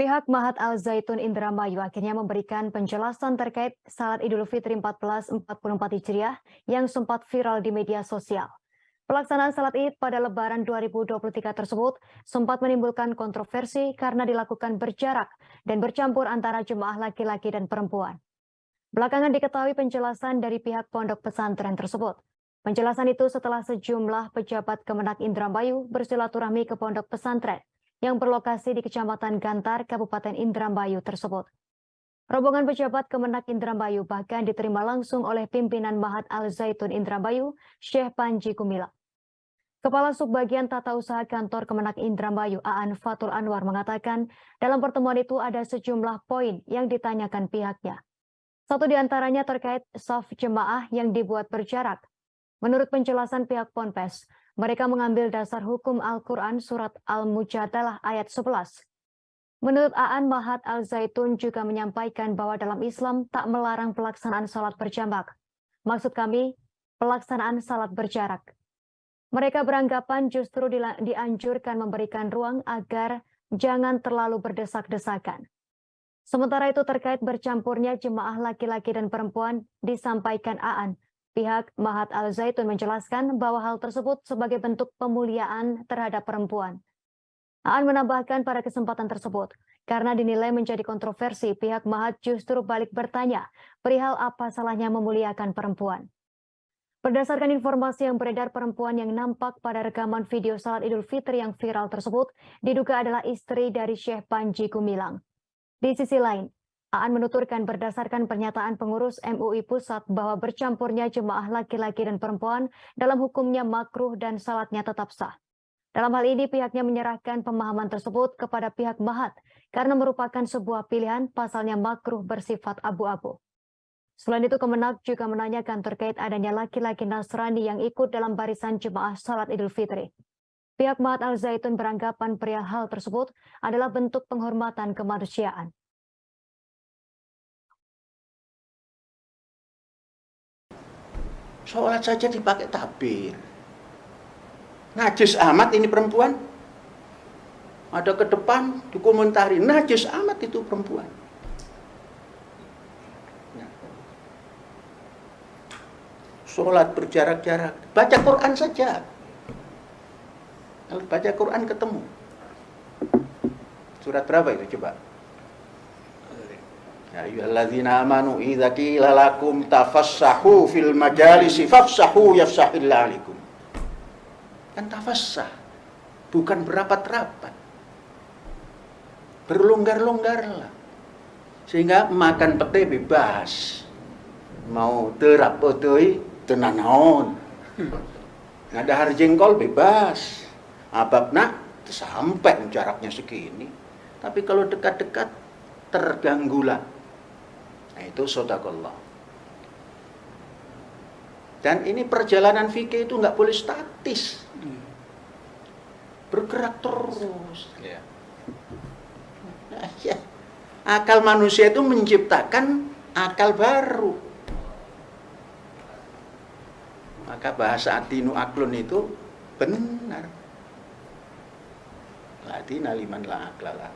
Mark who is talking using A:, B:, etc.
A: Pihak Mahat Al Zaitun Indramayu akhirnya memberikan penjelasan terkait Salat Idul Fitri 1444 Hijriah yang sempat viral di media sosial. Pelaksanaan salat Id pada Lebaran 2023 tersebut sempat menimbulkan kontroversi karena dilakukan berjarak dan bercampur antara jemaah laki-laki dan perempuan. Belakangan diketahui penjelasan dari pihak pondok pesantren tersebut. Penjelasan itu setelah sejumlah pejabat Kemenak Indramayu bersilaturahmi ke pondok pesantren yang berlokasi di Kecamatan Gantar, Kabupaten Indramayu tersebut. Rombongan pejabat Kemenak Indramayu bahkan diterima langsung oleh pimpinan Mahat Al Zaitun Indramayu, Syekh Panji Gumilang. Kepala Subbagian Tata Usaha Kantor Kemenak Indramayu, Aan Fatul Anwar mengatakan dalam pertemuan itu ada sejumlah poin yang ditanyakan pihaknya. Satu di antaranya terkait saf jemaah yang dibuat berjarak. Menurut penjelasan pihak Ponpes, mereka mengambil dasar hukum Al-Quran surat Al-Mujadalah ayat 11. Menurut Aan, Mahat Al Zaitun juga menyampaikan bahwa dalam Islam tak melarang pelaksanaan salat berjamak. Maksud kami, pelaksanaan salat berjarak. Mereka beranggapan justru dianjurkan memberikan ruang agar jangan terlalu berdesak-desakan. Sementara itu terkait bercampurnya jemaah laki-laki dan perempuan disampaikan Aan. Pihak Mahat Al Zaitun menjelaskan bahwa hal tersebut sebagai bentuk pemuliaan terhadap perempuan. Aan menambahkan pada kesempatan tersebut, karena dinilai menjadi kontroversi, pihak Mahat justru balik bertanya perihal apa salahnya memuliakan perempuan. Berdasarkan informasi yang beredar, perempuan yang nampak pada rekaman video salat Idul Fitri yang viral tersebut diduga adalah istri dari Syekh Panji Gumilang. Di sisi lain, Aan menuturkan berdasarkan pernyataan pengurus MUI Pusat bahwa bercampurnya jemaah laki-laki dan perempuan dalam hukumnya makruh dan salatnya tetap sah. Dalam hal ini pihaknya menyerahkan pemahaman tersebut kepada pihak Mahat karena merupakan sebuah pilihan pasalnya makruh bersifat abu-abu. Selain itu Kemenak juga menanyakan terkait adanya laki-laki Nasrani yang ikut dalam barisan jemaah salat Idul Fitri. Pihak Mahat Al Zaitun beranggapan perihal hal tersebut adalah bentuk penghormatan kemanusiaan.
B: Sholat saja dipakai takbir. Najis amat ini perempuan. Ada ke depan dikomentari, najis amat itu perempuan. Sholat berjarak-jarak. Baca Quran saja. Kalau baca Quran ketemu. Surat berapa itu coba? Ya ayyuhalladzina amanu idza qila lakum tafassahu fil majalisi fafsahu yafsahillahu alaikum. Kan tafassah, bukan berapat-rapat. Berlonggar-longgarlah. Sehingga makan pete bebas. Mau terap otoi tenanaon. Ada har jengkol bebas. Ababna sampai jaraknya segini. Tapi kalau dekat-dekat terganggulah. Nah, itu shadaqallah. Dan ini perjalanan fikih itu nggak boleh statis. Bergerak terus. Nah, ya. Akal manusia itu menciptakan akal baru. Maka bahasa atinu aklun itu benar. Ladina liman la aklalah.